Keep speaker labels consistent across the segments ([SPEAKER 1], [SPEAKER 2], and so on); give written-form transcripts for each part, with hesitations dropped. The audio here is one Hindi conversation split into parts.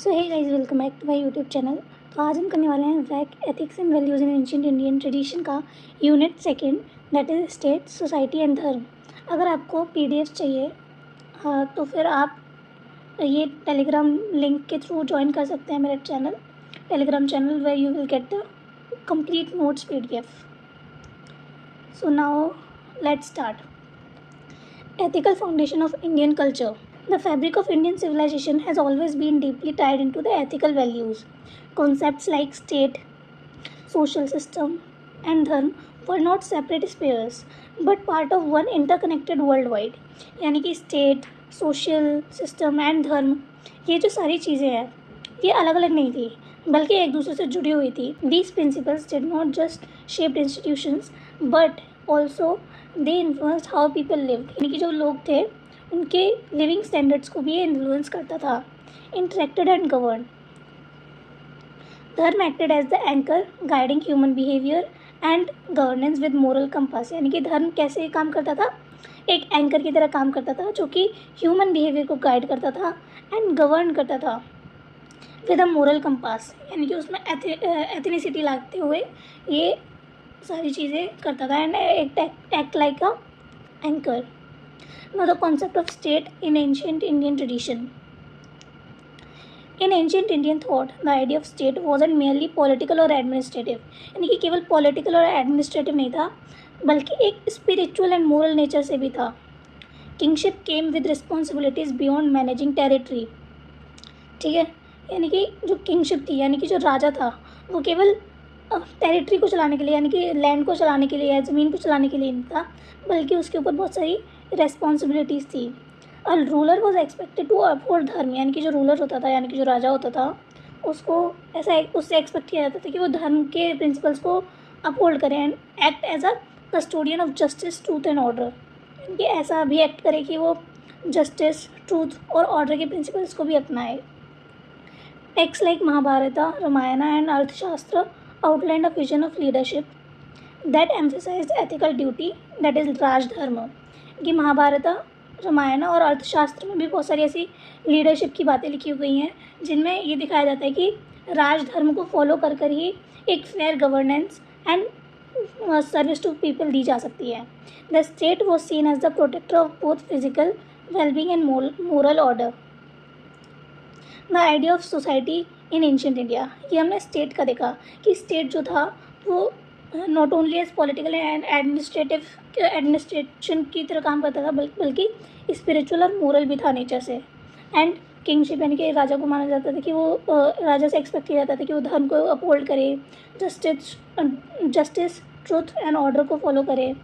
[SPEAKER 1] So hey guys, welcome back to my YouTube channel. तो आज हम करने वाले हैं VAC ethics and values in ancient Indian tradition का unit second, that is state, society and dharma. अगर आपको पीडीएफ चाहिए तो फिर आप ये टेलीग्राम लिंक के थ्रू ज्वाइन कर सकते हैं मेरे Telegram channel where you will get the complete notes PDF. So now let's start. Ethical foundation of Indian culture. The fabric of Indian civilization has always been deeply tied into the ethical values. Concepts like state, social system, and dharma were not separate spheres, but part of one interconnected worldwide. यानी कि state, social system and धर्म, ये जो सारी चीज़ें हैं ये अलग अलग नहीं थी बल्कि एक दूसरे से जुड़ी हुई थी. These principles did not just shape institutions but also they influenced how people lived. यानी कि जो लोग थे उनके लिविंग स्टैंडर्ड्स को भी ये इन्फ्लुएंस करता था. Interacted and govern. Dharma acted as the anchor guiding human behaviour and governance with moral compass. यानी कि धर्म कैसे काम करता था, एक एंकर की तरह काम करता था जो कि ह्यूमन बिहेवियर को गाइड करता था एंड गवर्न करता था विद अ मोरल कंपास. यानी कि उसमें एथनिसिटी लाते हुए ये सारी चीज़ें करता था and act like a anchor. Now the concept of state in ancient Indian tradition. In ancient Indian thought, the idea of state wasn't merely political or administrative. यानी कि केवल political और administrative नहीं था बल्कि एक spiritual and moral nature से भी था. Kingship came with responsibilities beyond managing territory. ठीक है, यानी कि जो किंगशिप थी यानी कि जो राजा था वो केवल टेरिटरी को चलाने के लिए यानी कि लैंड को चलाने के लिए या ज़मीन को चलाने के लिए नहीं था बल्कि उसके ऊपर बहुत सारी रेस्पॉन्सिबिलिटीज़ थी. A ruler was expected to uphold dharma. यानी कि जो रूलर होता था यानी कि जो राजा होता था उसको उससे एक्सपेक्ट किया जाता था कि वो धर्म के प्रिंसिपल्स को अपहोल्ड करें and act as a custodian of justice, truth and order. यानी कि ऐसा भी एक्ट करे कि वो जस्टिस, ट्रूथ और ऑर्डर के प्रिंसिपल्स को भी अपनाए. Text like Mahabharata, Ramayana and Arthashastra outlined a vision of leadership that emphasized ethical duty, that is राजधर्म. कि महाभारत, रामायण और अर्थशास्त्र में भी बहुत सारी ऐसी लीडरशिप की बातें लिखी हुई हैं जिनमें ये दिखाया जाता है कि राजधर्म को फॉलो कर कर ही एक fair governance and service to people दी जा सकती है. The state was seen as the protector of both physical wellbeing and moral order. The idea of society in ancient India. ये हमने स्टेट का देखा कि स्टेट जो था वो not only as political and administration की तरह काम करता था बल्कि स्पिरिचुअल और मोरल भी था नेचर से. एंड किंगशिप यानी कि राजा को माना जाता था कि वो राजा से एक्सपेक्ट किया जाता था कि वो धर्म को अपहोल्ड करे, जस्टिस, ट्रूथ एंड ऑर्डर को फॉलो करे,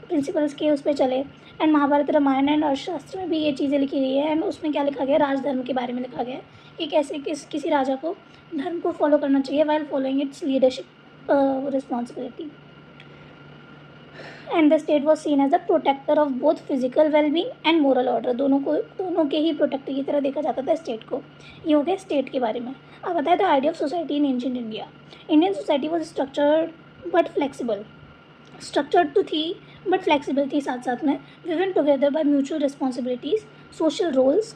[SPEAKER 1] प्रिंसिपल्स के उस पर चले. एंड महाभारत, रामायण एंड अर्थशास्त्र में भी ये चीज़ें लिखी गई है एंड उसमें क्या लिखा गया, राजधर्म के बारे में लिखा गया कि कैसे किसी राजा को धर्म को फॉलो करना चाहिए while following its leadership responsibility. And the state was seen as the protector of both physical wellbeing and moral order. दोनों के ही प्रोटेक्टर की तरह देखा जाता था स्टेट को. ये हो गया स्टेट के बारे में. अब बताया the idea of society in ancient India. Indian society was structured but flexible. Structured तो थी बट फ्लेक्सिबल थी साथ साथ में. Driven together by mutual responsibilities. Social roles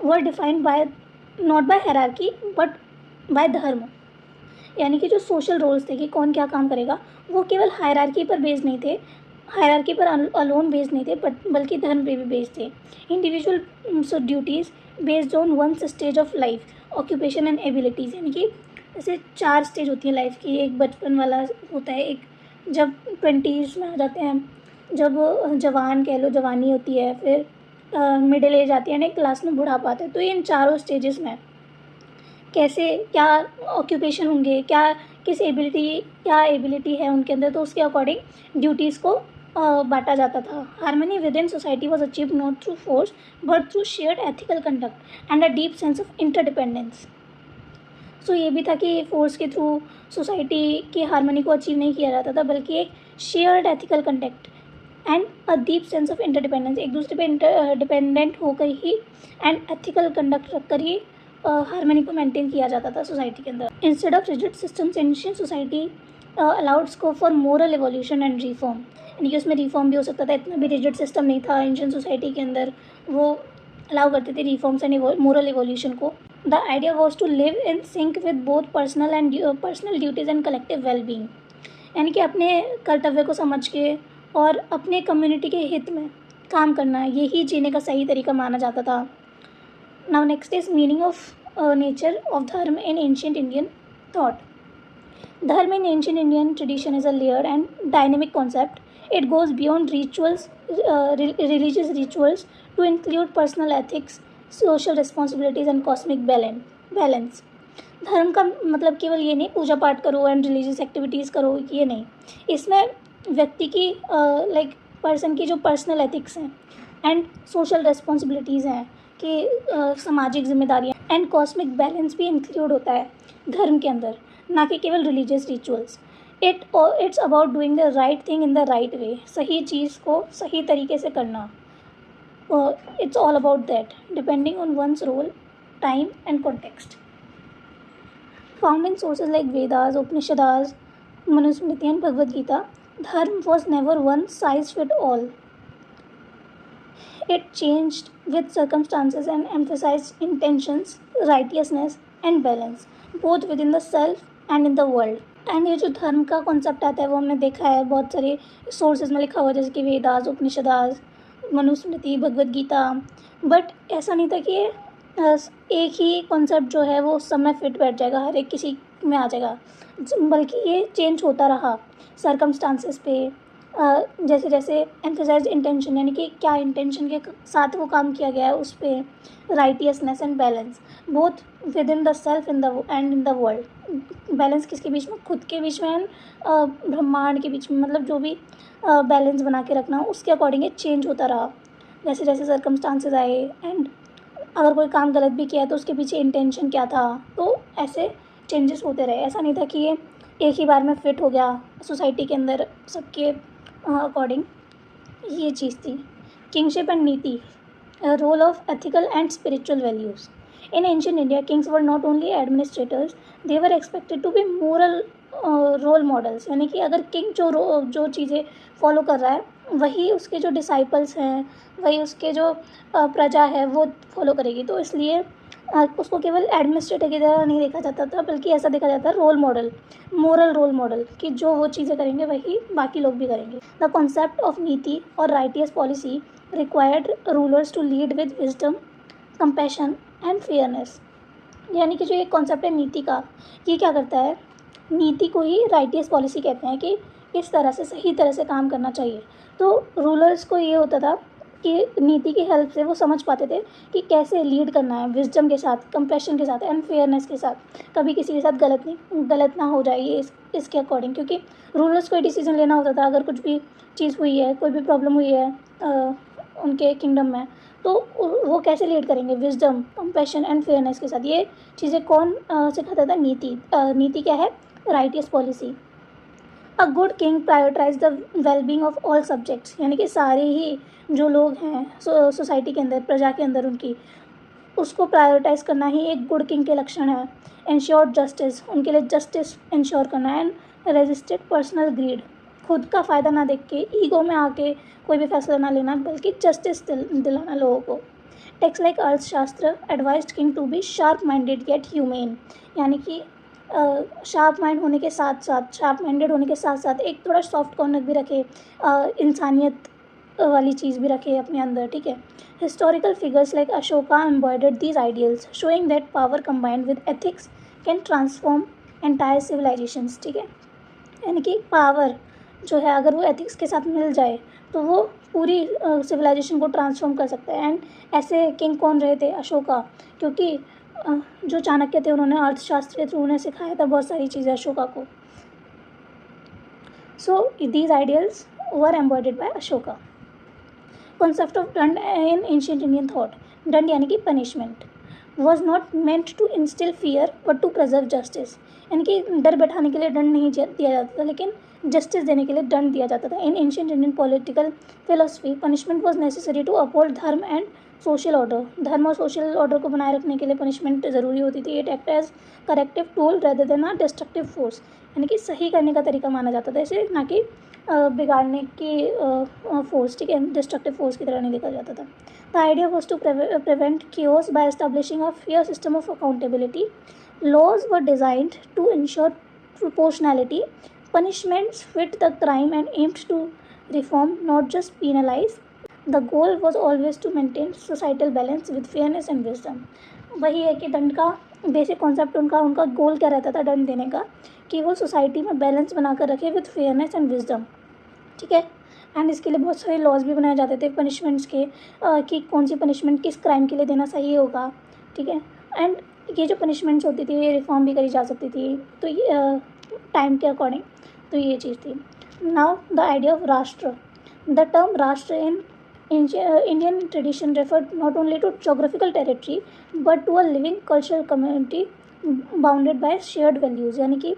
[SPEAKER 1] were defined by not by hierarchy but by dharma. यानी कि जो सोशल रोल्स थे कि कौन क्या काम करेगा वो केवल हायरार्की पर बेस्ड नहीं थे, हायरार्की पर अलोन बेस्ड नहीं थे बल्कि धर्म पे भी बेस्ड थे. Individual duties based on one's stage of life, occupation and abilities. यानी कि जैसे 4 स्टेज होती है लाइफ की. एक बचपन वाला होता है, एक जब 20s में आ जाते हैं, जब जवान कह लो जवानी होती है, फिर मिडिल एज आती है, नेक्स्ट क्लास में बुढ़ापा आता है. तो इन चारों स्टेजेस में कैसे क्या ऑक्यूपेशन होंगे, क्या एबिलिटी है उनके अंदर, तो उसके अकॉर्डिंग ड्यूटीज़ को बांटा जाता था. Harmony within society was achieved not through force but through shared ethical conduct and a deep sense of interdependence. So ये भी था कि फोर्स के थ्रू सोसाइटी की हार्मनी को अचीव नहीं किया जाता था बल्कि एक shared ethical conduct and a deep sense of interdependence. एक दूसरे पे डिपेंडेंट होकर ही एंड एथिकल कंडक्ट रखकर ही हार्मनी को मेंटेन किया जाता था सोसाइटी के अंदर. Instead of rigid systems ancient society allowed scope for moral evolution and reform. यानी कि उसमें रिफॉर्म भी हो सकता था. इतना भी रिजिड सिस्टम नहीं था एंशिएंट सोसाइटी के अंदर. वो अलाउ करते थे रिफॉर्म्स एंड मोरल एवोल्यूशन को. The idea was to live in sync with both personal duties and collective wellbeing, यानी कि अपने कर्तव्य को समझ के और अपने कम्युनिटी के हित में काम करना, यही जीने का सही तरीका माना जाता था। Now next is meaning of nature of dharma in ancient Indian thought. Dharma in ancient Indian tradition is a layered and dynamic concept. It goes beyond religious rituals to include personal ethics, social responsibilities and cosmic balance. धर्म का मतलब केवल ये नहीं पूजा पाठ करो एंड रिलीजियस एक्टिविटीज़ करो, ये नहीं. इसमें व्यक्ति की पर्सन की जो पर्सनल एथिक्स हैं एंड सोशल रिस्पॉन्सिबिलिटीज़ हैं कि सामाजिक जिम्मेदारियाँ एंड कॉस्मिक बैलेंस भी इंक्लूड होता है धर्म के अंदर, ना कि केवल religious rituals. It's about doing the right thing in the right way, सही चीज़ को सही तरीके से करना. It's all about that depending on one's role, time and context. Found in sources like Vedas, Upanishads, Manusmriti and Bhagavad Gita, dharma was never won size fit all. It changed with circumstances and emphasized intentions, righteousness and balance, both within the self and in the world. And ये जो धर्म का कॉन्सेप्ट आता है वो हमने देखा है बहुत सारे सोर्सेज में लिखा हुआ, जैसे कि वेदास, उपनिषदास, मनुस्मृति, भगवद गीता. बट ऐसा नहीं था कि एक ही कॉन्सेप्ट जो है वो सब में फिट बैठ जाएगा, हर एक किसी में आ जाएगा, बल्कि ये चेंज होता रहा सर्कमस्टांसेस पे. जैसे जैसे एम्फेसाइज इंटेंशन, यानी कि क्या इंटेंशन के साथ वो काम किया गया है, उस पर righteousness and balance, both with in the self and in the world. Balance किसके बीच में? खुद के बीच में एंड ब्रह्मांड के बीच में. मतलब जो भी बैलेंस बना के रखना, उसके अकॉर्डिंग ये चेंज होता रहा जैसे जैसे सर्कमस्टांसेस आए. एंड अगर कोई काम गलत भी किया तो उसके पीछे इंटेंशन क्या था, तो ऐसे चेंजेस होते रहे. ऐसा नहीं था कि ये एक ही बार में फिट हो गया सोसाइटी के अंदर सबके अकॉर्डिंग. ये चीज़ थी. Kingship and niti, role of ethical and spiritual values. In ancient India kings were not only administrators, they were expected to be moral role models. यानी कि अगर किंग जो चीज़ें फॉलो कर रहा है, वही उसके जो डिसाइपल्स हैं, वही उसके जो प्रजा है वो फॉलो करेगी. तो इसलिए उसको केवल एडमिनिस्ट्रेटर की तरह नहीं देखा जाता था, बल्कि ऐसा देखा जाता है role model, moral role model, कि जो वो चीज़ें करेंगे वही बाकी लोग भी करेंगे. द कॉन्सेप्ट ऑफ नीति और righteous policy required rulers to lead with wisdom, compassion and fairness. यानी कि जो एक कॉन्सेप्ट है नीति का, ये क्या करता है, नीति को ही राइटियस पॉलिसी कहते हैं कि इस तरह से सही तरह से काम करना चाहिए. तो रूलर्स को ये होता था कि नीति की हेल्प से वो समझ पाते थे कि कैसे लीड करना है, विजडम के साथ, कंपैशन के साथ एंड फेयरनेस के साथ. कभी किसी के साथ गलत ना हो जाए, ये इसके अकॉर्डिंग. क्योंकि रूलर्स को डिसीजन लेना होता था. अगर कुछ भी चीज़ हुई है, कोई भी प्रॉब्लम हुई है उनके किंगडम में, तो वो कैसे लीड करेंगे, विजडम, कंपैशन एंड फेयरनेस के साथ. ये चीज़ें कौन सिखाता था? नीति. नीति क्या है? Righteous policy. A good king prioritize the wellbeing of all subjects, यानी कि सारे ही जो लोग हैं सोसाइटी के अंदर, प्रजा के अंदर, उनकी उसको प्रायोरिटाइज करना ही एक गुड किंग के लक्षण है. इंश्योर जस्टिस, उनके लिए जस्टिस इंश्योर करना है. एंड रेजिस्टेड पर्सनल ग्रीड, खुद का फ़ायदा ना देख के, ईगो में आके कोई भी फैसला ना लेना, बल्कि जस्टिस दिलाना लोगों को. Text like Arthashastra advised king to be sharp minded yet humane, यानी कि शार्प माइंड होने के साथ साथ, शार्प माइंडेड होने के साथ साथ एक थोड़ा सॉफ्ट कॉर्नर भी रखे, इंसानियत वाली चीज़ भी रखे अपने अंदर. ठीक है. Historical figures like Ashoka embodied these ideals, showing that power combined with ethics can transform entire civilisations. ठीक है. यानी कि पावर जो है, अगर वो एथिक्स के साथ मिल जाए तो वो पूरी सिविलाइजेशन को ट्रांसफॉर्म कर सकता है. एंड ऐसे किंग कौन रहे थे? अशोका. क्योंकि जो चाणक्य थे, उन्होंने अर्थशास्त्र के थ्रू उन्हें सिखाया था बहुत सारी चीज़ें अशोका को. So these ideals were embodied by Ashoka. Concept of danda in ancient Indian thought. Danda यानी कि punishment was not meant to instil fear but to preserve justice. यानी कि डर बैठाने के लिए दंड नहीं दिया जाता था, लेकिन जस्टिस देने के लिए दंड दिया जाता था. In ancient Indian political philosophy, punishment was necessary to uphold dharma and social order, धर्म और सोशल ऑर्डर को बनाए रखने के लिए पनिशमेंट ज़रूरी होती थी। It act as corrective tool rather than a destructive force, यानी कि सही करने का तरीका माना जाता था इसे, ना कि बिगाड़ने की फोर्स, ठीक है, डिस्ट्रक्टिव फोर्स की तरह नहीं देखा जाता था। The idea was to prevent chaos by establishing a fair system of accountability. Laws were designed to ensure proportionality. Punishments fit the crime and aimed to reform, not just penalize. The goal was always to maintain societal balance with fairness and wisdom. वही है कि दंड का बेसिक कॉन्सेप्ट उनका गोल क्या रहता था दंड देने का, कि वो सोसाइटी में बैलेंस बना कर रखे विद फेयरनेस एंड विजडम, ठीक है। एंड इसके लिए बहुत सारे लॉज भी बनाए जाते थे पनिशमेंट्स के, कि कौन सी पनिशमेंट किस क्राइम के लिए देना सही होगा, ठीक है। एंड ये जो पनिशमेंट्स होती थी ये रिफॉर्म भी करी जा सकती थी, तो ये टाइम के अकॉर्डिंग, तो ये चीज़ थी। नाउ द आइडिया ऑफ राष्ट्र। द टर्म राष्ट्र इन Indian tradition referred not only to geographical territory but to a living cultural community bounded by shared values, यानी कि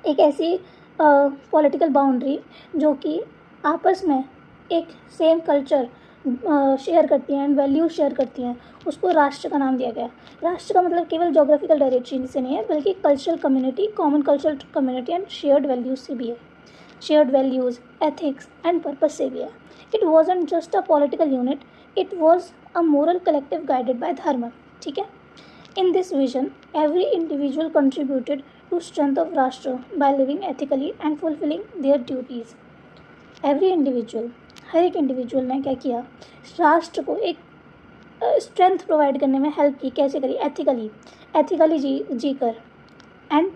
[SPEAKER 1] एक ऐसी पॉलिटिकल बाउंड्री जो कि आपस में एक सेम कल्चर शेयर करती हैं एंड वैल्यूज शेयर करती हैं, उसको राष्ट्र का नाम दिया गया। राष्ट्र का मतलब केवल जोग्राफिकल टेरिटरी से नहीं है, बल्कि cultural community, common cultural community and shared values से भी है, shared values, ethics and purpose से भी है। It wasn't just a political unit, it was a moral collective guided by धर्म, ठीक है। In this vision, every individual contributed to strength of Rashtra by living ethically and fulfilling their duties. Every individual, हर एक इंडिविजुअल ने क्या किया, राष्ट्र को एक स्ट्रेंथ प्रोवाइड करने में हेल्प की। कैसे करी? एथिकली जी कर एंड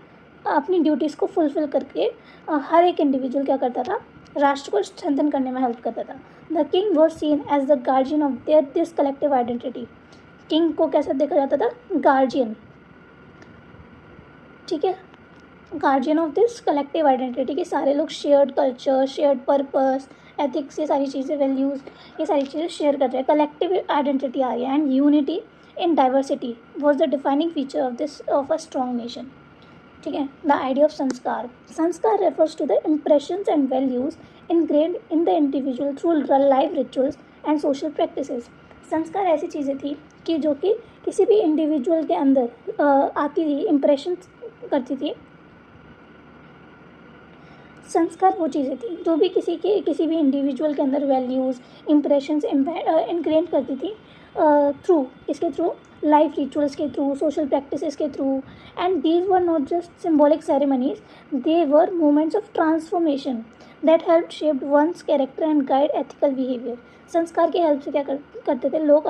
[SPEAKER 1] अपनी ड्यूटीज़ को फुलफिल करके हर एक इंडिविजुअल क्या करता था, राष्ट्र को स्ट्रेंथन करने में हेल्प करता था। The king was seen as the guardian of this collective identity. King को कैसा देखा जाता था? गार्जियन, ठीक है, guardian of this collective identity, कि सारे लोग shared culture, shared purpose, ethics, ये सारी चीज़ें, वैल्यूज़, ये सारी चीज़ें शेयर कर रहे हैं, कलेक्टिव आइडेंटिटी आ रही है। And unity in diversity was the defining feature of a strong nation, ठीक है। The idea of sanskar. Sanskar refers to the impressions and values ingrained in the individual through life rituals and social practices. संस्कार ऐसी चीज़ें थी कि जो कि किसी भी इंडिविजुअल के अंदर आती थी, इम्प्रेशन करती थी। संस्कार वो चीज़ें थी जो भी किसी भी इंडिविजुअल के अंदर वैल्यूज़, इम्प्रेशंस इनग्रेन करती थी, थ्रू इसके थ्रू लाइफ रिचुअल्स के थ्रू, सोशल प्रैक्टिसेस के through. And these were not just symbolic ceremonies, they were moments of transformation that help shaped one's character and guide ethical behaviour. संस्कार की हेल्प से क्या करते थे लोग,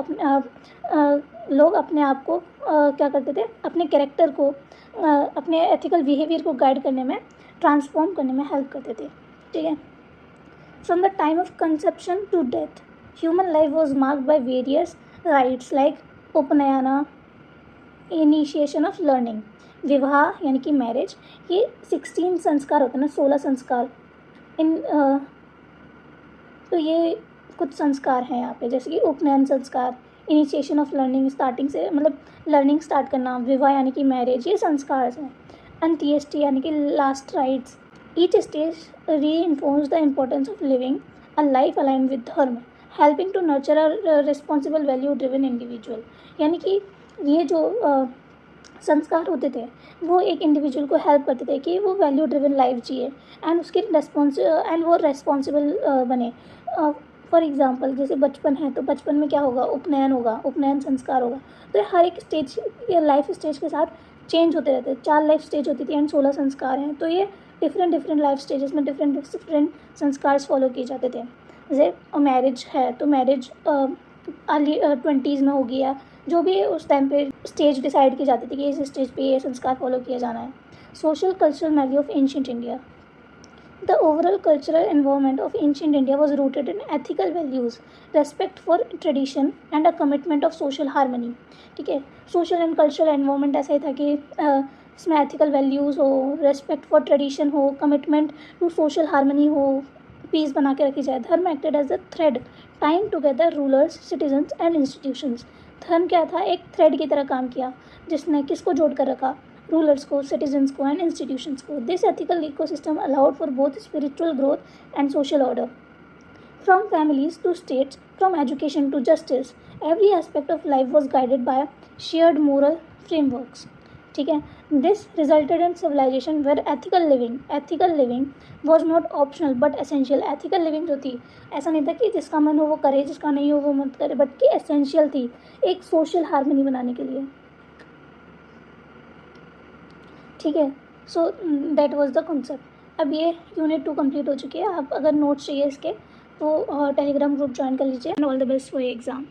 [SPEAKER 1] अपने आप को क्या करते थे, अपने कैरेक्टर को, अपने एथिकल बिहेवियर को गाइड करने में, ट्रांसफॉर्म करने में हेल्प करते थे, ठीक है। From the time of conception to death, human life was marked by various rites like upanayana, initiation of learning, vivaha यानी कि मैरिज, ये 16 संस्कार होते हैं ना, 16 संस्कार। तो ये कुछ संस्कार हैं यहाँ पे, जैसे कि उपनयन संस्कार, इनिशिएशन ऑफ लर्निंग, स्टार्टिंग से मतलब लर्निंग स्टार्ट करना, विवाह यानी कि मैरिज, ये संस्कार हैं। अंत्येष्टि यानी कि last rites. Each stage reinforce the importance of living a life align with dharma, helping to nurture a responsible value driven individual. यानी कि ये जो संस्कार होते थे वो एक इंडिविजुअल को हेल्प करते थे कि वो वैल्यू ड्रिवन लाइफ जिए एंड उसकी वो रेस्पॉन्सिबल बने। फॉर एग्जांपल जैसे बचपन है तो बचपन में क्या होगा, उपनयन होगा, उपनयन संस्कार होगा। तो हर एक स्टेज या लाइफ स्टेज के साथ चेंज होते रहते हैं। 4 लाइफ स्टेज होती थी एंड 16 संस्कार हैं, तो ये डिफरेंट लाइफ स्टेजेस में डिफरेंट संस्कार फॉलो किए जाते थे। जैसे मैरिज है तो मैरिज अर्ली 20s में होगी, या जो भी उस टाइम पे स्टेज डिसाइड की जाती थी कि इस स्टेज पे ये संस्कार फॉलो किया जाना है। Social cultural value of ancient India. The overall cultural environment of ancient India was rooted in ethical values, respect for tradition and a commitment of social harmony, ठीक है। सोशल एंड कल्चरल एनवायरनमेंट ऐसा ही था कि इसमें एथिकल वैल्यूज़ हो, रेस्पेक्ट फॉर ट्रेडिशन हो, कमिटमेंट टू सोशल हारमनी हो, पीस बना के रखी जाए। Dharma acted as a thread time together rulers, citizens and institutions. धर्म क्या था? एक थ्रेड की तरह काम किया जिसने किसको जोड़ कर रखा? रूलर्स को, सिटीजन्स को एंड इंस्टीट्यूशंस को। This ethical ecosystem allowed for both spiritual growth and social order. From families to states, from education to justice, every aspect of life was guided by shared moral frameworks. ठीक है. This resulted in civilization where ethical living was not optional but essential. Ethical living जो थी, ऐसा नहीं था कि जिसका मन हो वो करे, जिसका नहीं हो वो मत करे, बट कि एसेंशियल थी एक सोशल हार्मनी बनाने के लिए. ठीक है. So that was the concept. अब ये यूनिट 2 कंप्लीट हो चुकी है. आप अगर नोट्स चाहिए इसके तो टेलीग्राम ग्रुप ज्वाइन कर लीजिए. And all the best for your exam.